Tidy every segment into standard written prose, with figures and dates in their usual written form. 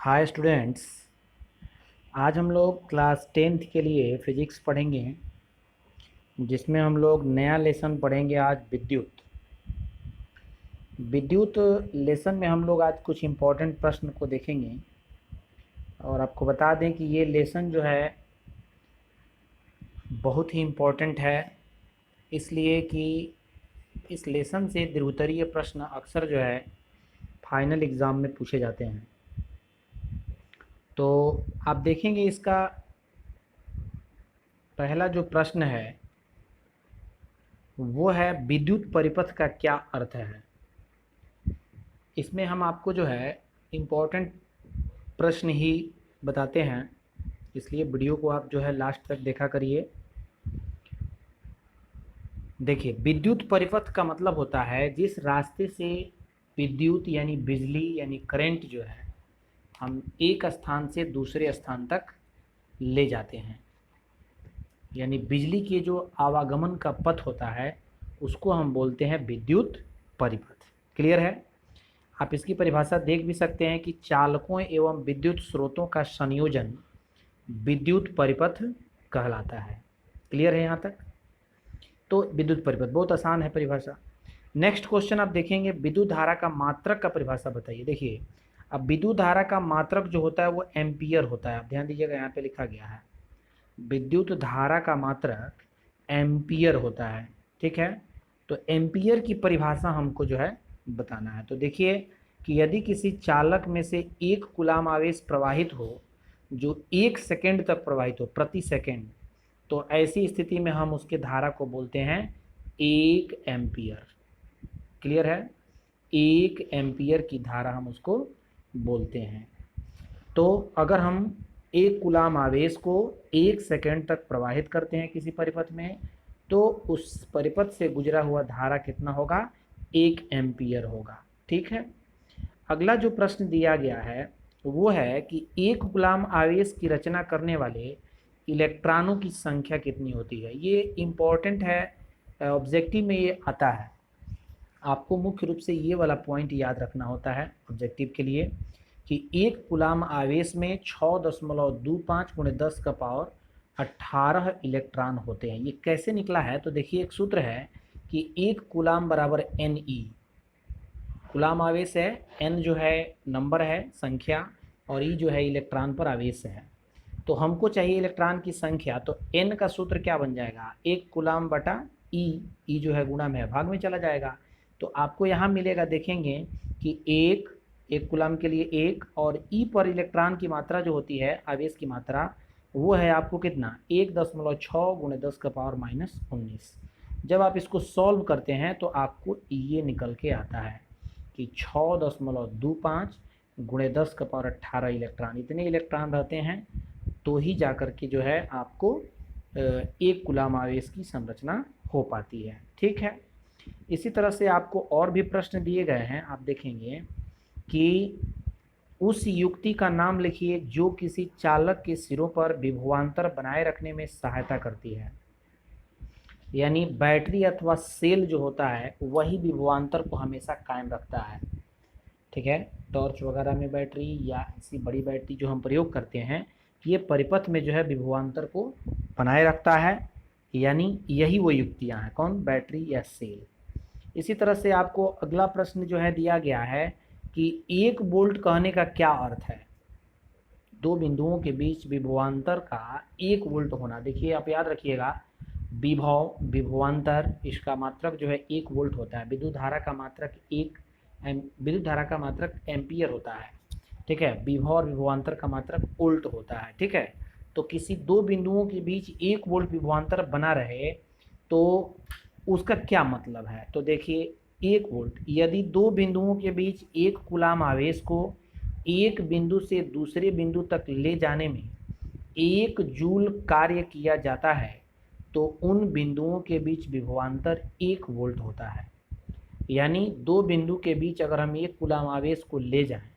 Hi students. आज हम लोग क्लास 10th के लिए फिजिक्स पढ़ेंगे, जिसमें हम लोग नया लेसन पढ़ेंगे आज विद्युत। विद्युत लेसन में हम लोग आज कुछ इम्पोर्टेंट प्रश्न को देखेंगे और आपको बता दें कि ये लेसन जो है बहुत ही इम्पोर्टेंट है, इसलिए कि इस लेसन से द्विउत्तरीय प्रश्न अक्सर जो है फाइनल एग्ज़ाम में पूछे जाते हैं। तो आप देखेंगे इसका पहला जो प्रश्न है वो है विद्युत परिपथ का क्या अर्थ है। इसमें हम आपको जो है इम्पोर्टेंट प्रश्न ही बताते हैं, इसलिए वीडियो को आप जो है लास्ट तक देखा करिए। देखिए, विद्युत परिपथ का मतलब होता है जिस रास्ते से विद्युत यानी बिजली यानी करंट जो है हम एक स्थान से दूसरे स्थान तक ले जाते हैं, यानी बिजली के जो आवागमन का पथ होता है उसको हम बोलते हैं विद्युत परिपथ। क्लियर है? आप इसकी परिभाषा देख भी सकते हैं कि चालकों एवं विद्युत स्रोतों का संयोजन विद्युत परिपथ कहलाता है। क्लियर है यहाँ तक? तो विद्युत परिपथ बहुत आसान है परिभाषा। नेक्स्ट क्वेश्चन आप देखेंगे, विद्युत धारा का मात्रक का परिभाषा बताइए। देखिए, अब विद्युत धारा का मात्रक जो होता है वो एम्पियर होता है। आप ध्यान दीजिएगा, यहाँ पे लिखा गया है विद्युत धारा का मात्रक एम्पियर होता है। ठीक है, तो एम्पियर की परिभाषा हमको जो है बताना है। तो देखिए कि यदि किसी चालक में से एक कूलाम आवेश प्रवाहित हो जो 1 सेकेंड तक प्रवाहित हो प्रति सेकेंड, तो ऐसी स्थिति में हम उसके धारा को बोलते हैं 1 एम्पियर। क्लियर है? 1 एम्पियर की धारा हम उसको बोलते हैं। तो अगर हम एक कूलाम आवेश को 1 सेकेंड तक प्रवाहित करते हैं किसी परिपथ में, तो उस परिपथ से गुजरा हुआ धारा कितना होगा? 1 एम्पियर होगा। ठीक है, अगला जो प्रश्न दिया गया है वो है कि एक कूलाम आवेश की रचना करने वाले इलेक्ट्रॉनों की संख्या कितनी होती है। ये इम्पोर्टेंट है, ऑब्जेक्टिव में ये आता है। आपको मुख्य रूप से ये वाला पॉइंट याद रखना होता है ऑब्जेक्टिव के लिए कि एक कूलाम आवेश में 6.25 × 10 का पावर 18 इलेक्ट्रॉन होते हैं। ये कैसे निकला है? तो देखिए, एक सूत्र है कि एक कूलाम बराबर Ne। कूलाम आवेश है, n जो है नंबर है, संख्या, और E जो है इलेक्ट्रॉन पर आवेश है। तो हमको चाहिए इलेक्ट्रॉन की संख्या, तो n का सूत्र क्या बन जाएगा? एक कूलाम बटा E जो है गुणा में भाग में चला जाएगा। तो आपको यहाँ मिलेगा, देखेंगे कि एक कूलाम के लिए एक, और E पर इलेक्ट्रॉन की मात्रा जो होती है, आवेश की मात्रा, वो है आपको कितना? 1.6 × 10 का पावर -19। जब आप इसको सॉल्व करते हैं तो आपको ये निकल के आता है कि 6.25 × 10 का पावर 18 इलेक्ट्रॉन, इतने इलेक्ट्रॉन रहते हैं तो ही जाकर के जो है आपको एक कूलाम आवेश की संरचना हो पाती है। ठीक है, इसी तरह से आपको और भी प्रश्न दिए गए हैं। आप देखेंगे कि उस युक्ति का नाम लिखिए जो किसी चालक के सिरों पर विभवांतर बनाए रखने में सहायता करती है। यानी बैटरी अथवा सेल जो होता है वही विभवांतर को हमेशा कायम रखता है। ठीक है, टॉर्च वगैरह में बैटरी या ऐसी बड़ी बैटरी जो हम प्रयोग करते हैं, ये परिपथ में जो है विभवांतर को बनाए रखता है, यानी यही वो युक्तियाँ हैं। कौन? बैटरी या सेल। इसी तरह से आपको अगला प्रश्न जो है दिया गया है कि 1 वोल्ट कहने का क्या अर्थ है। दो बिंदुओं के बीच विभवांतर का 1 वोल्ट होना। देखिए, आप याद रखिएगा, विभवांतर, इसका मात्रक जो है 1 वोल्ट होता है। विद्युत धारा का मात्रक एम्पियर होता है। ठीक है, विभव और विभवांतर का मात्रक वोल्ट होता है। ठीक है, तो किसी दो बिंदुओं के बीच 1 वोल्ट विभवांतर बना रहे तो उसका क्या मतलब है? तो देखिए, 1 वोल्ट, यदि दो बिंदुओं के बीच एक कूलाम आवेश को एक बिंदु से दूसरे बिंदु तक ले जाने में 1 जूल कार्य किया जाता है तो उन बिंदुओं के बीच विभवांतर 1 वोल्ट होता है। यानी दो बिंदु के बीच अगर हम एक कूलाम आवेश को ले जाएं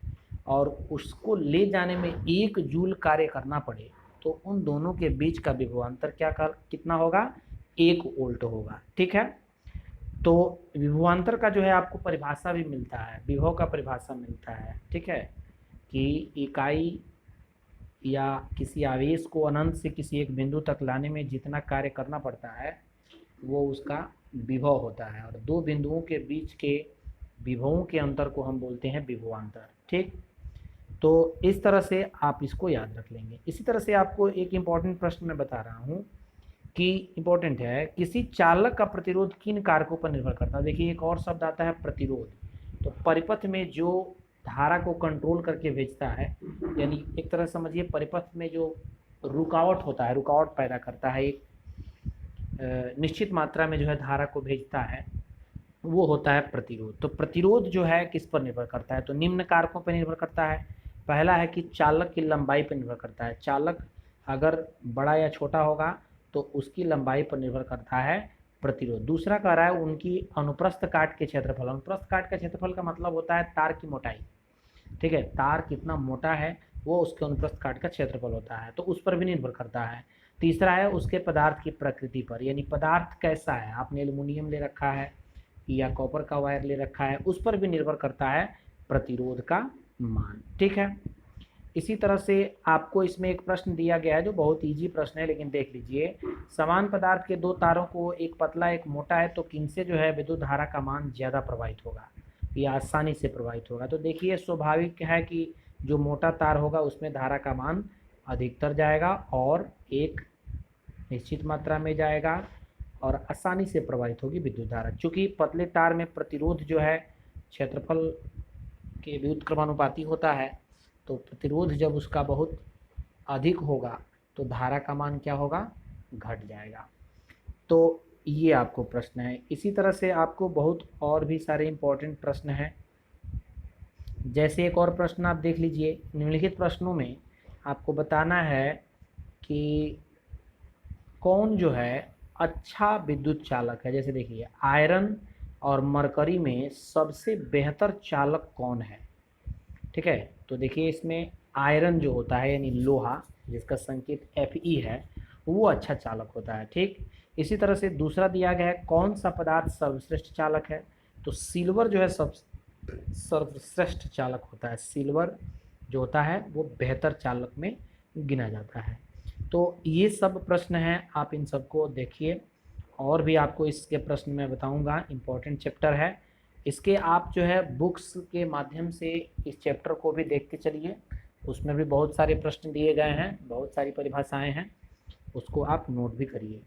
और उसको ले जाने में 1 जूल कार्य करना पड़े तो उन दोनों के बीच का विभवांतर कितना होगा? 1 वोल्ट होगा। ठीक है, तो विभवांतर का जो है आपको परिभाषा भी मिलता है, विभव का परिभाषा मिलता है। ठीक है, कि इकाई या किसी आवेश को अनंत से किसी एक बिंदु तक लाने में जितना कार्य करना पड़ता है वो उसका विभव होता है, और दो बिंदुओं के बीच के विभवों के अंतर को हम बोलते हैं विभवांतर। ठीक, तो इस तरह से आप इसको याद रख लेंगे। इसी तरह से आपको एक इम्पॉर्टेंट प्रश्न मैं बता रहा हूँ कि इम्पोर्टेंट है, किसी चालक का प्रतिरोध किन कारकों पर निर्भर करता है। देखिए एक और शब्द आता है प्रतिरोध। तो परिपथ में जो धारा को कंट्रोल करके भेजता है, यानी एक तरह समझिए परिपथ में जो रुकावट होता है, रुकावट पैदा करता है, एक निश्चित मात्रा में जो है धारा को भेजता है, वो होता है प्रतिरोध। तो प्रतिरोध जो है किस पर निर्भर करता है, तो निम्न कारकों पर निर्भर करता है। पहला है कि चालक की लंबाई पर निर्भर करता है। चालक अगर बड़ा या छोटा होगा तो उसकी लंबाई पर निर्भर करता है प्रतिरोध। दूसरा कह रहा है उनकी अनुप्रस्थ काट के क्षेत्रफल। अनुप्रस्थ काट का क्षेत्रफल का मतलब होता है तार की मोटाई। ठीक है, तार कितना मोटा है वो उसके अनुप्रस्थ काट का क्षेत्रफल होता है, तो उस पर भी निर्भर करता है। तीसरा है उसके पदार्थ की प्रकृति पर, यानी पदार्थ कैसा है, आपने एल्युमिनियम ले रखा है या कॉपर का वायर ले रखा है, उस पर भी निर्भर करता है प्रतिरोध का मान। ठीक है, इसी तरह से आपको इसमें एक प्रश्न दिया गया है जो बहुत इजी प्रश्न है, लेकिन देख लीजिए। समान पदार्थ के दो तारों को, एक पतला एक मोटा है, तो किनसे जो है विद्युत धारा का मान ज़्यादा प्रभावित होगा या आसानी से प्रभावित होगा। तो देखिए स्वाभाविक है कि जो मोटा तार होगा उसमें धारा का मान अधिकतर जाएगा और एक निश्चित मात्रा में जाएगा और आसानी से प्रभावित होगी विद्युत धारा। चूँकि पतले तार में प्रतिरोध जो है क्षेत्रफल के व्युत्क्रमानुपाती होता है, तो प्रतिरोध जब उसका बहुत अधिक होगा तो धारा का मान क्या होगा, घट जाएगा। तो ये आपको प्रश्न है। इसी तरह से आपको बहुत और भी सारे इम्पोर्टेंट प्रश्न हैं। जैसे एक और प्रश्न आप देख लीजिए, निम्नलिखित प्रश्नों में आपको बताना है कि कौन जो है अच्छा विद्युत चालक है। जैसे देखिए आयरन और मरकरी में सबसे बेहतर चालक कौन है। ठीक है, तो देखिए इसमें आयरन जो होता है यानी लोहा, जिसका संकेत Fe है, वो अच्छा चालक होता है। ठीक, इसी तरह से दूसरा दिया गया है कौन सा पदार्थ सर्वश्रेष्ठ चालक है, तो सिल्वर जो है सर्वश्रेष्ठ चालक होता है। सिल्वर जो होता है वो बेहतर चालक में गिना जाता है। तो ये सब प्रश्न हैं, आप इन सबको देखिए। और भी आपको इसके प्रश्न मैं बताऊंगा, इम्पोर्टेंट चैप्टर है। इसके आप जो है बुक्स के माध्यम से इस चैप्टर को भी देखते चलिए, उसमें भी बहुत सारे प्रश्न दिए गए हैं, बहुत सारी परिभाषाएं हैं, उसको आप नोट भी करिए।